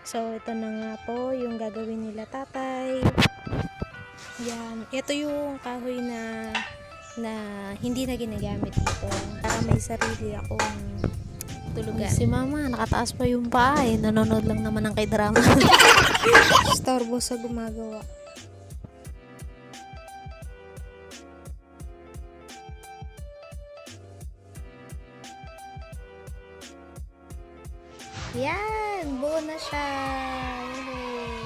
So, ito na nga po yung gagawin nila tatay. Yan. Ito yung kahoy na hindi na ginagamit dito. Para may sarili akong tulugan. Si mama, nakataas pa yung paa eh. Nanonood lang naman ng k-drama. Storbo sa gumagawa. Yan! Buo na siya! Yay!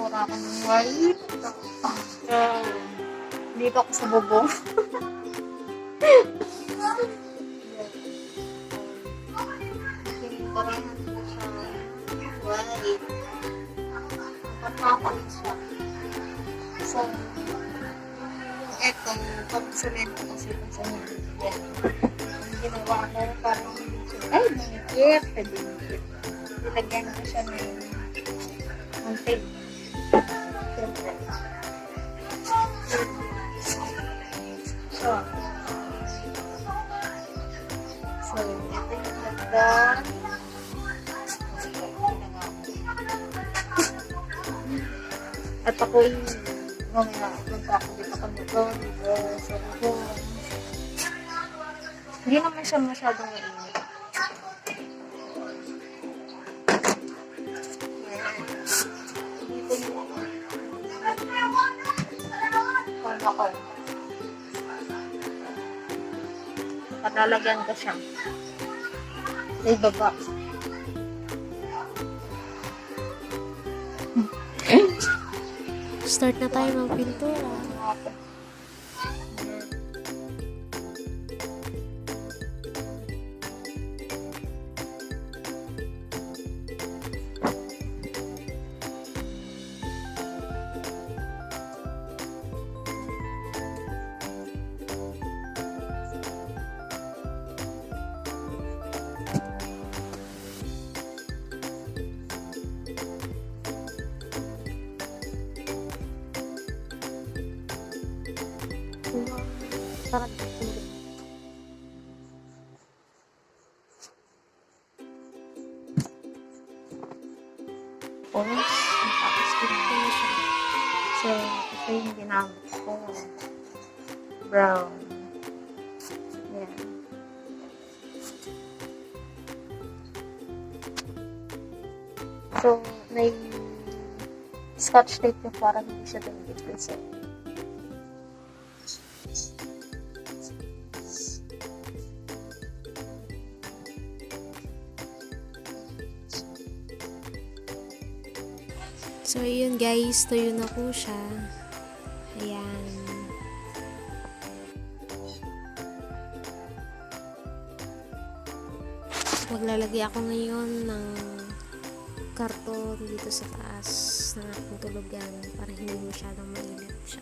mura ako ng white. Dito ako sa bubong. Pinintarahan ko siya. White. Kapapakot siya. So, eto, pag-semento kasi kung sa hindi. Ang ginawa ko, parang hindi siya, ay, manikip. Nilagyan ko siya ng tape. Siyempre. So, ito yung hagdan. At ako'y mamaya magkakabit ako nito dito sa bubong. Hindi naman siya masyadong mainit. Dito yung kama ko. Palalagyan ko siya. Sa ibaba. Start na tayo magpintura. Parang tapos pinito na siya. So, ito yung ginamit ko. Brown. Yan. So, may scotch tape yung parang hindi siya dumikit. So, yun guys, tuyo na po siya. Ayan. Maglalagay ako ngayon ng karton dito sa taas ng aking tulugan para hindi masyadong mainit siya.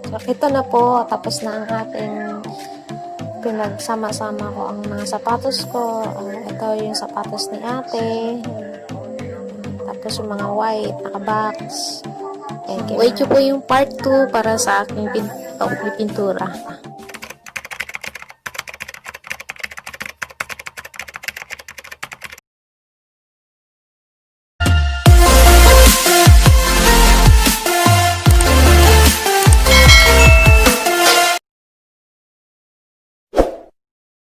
So, ito na po. Tapos na ang ating pinagsama-sama ko ang mga sapatos ko. Ito yung sapatos ni ate. Tapos yung mga white, nakabox. Wait nyo po yung part 2 para sa aking pintura.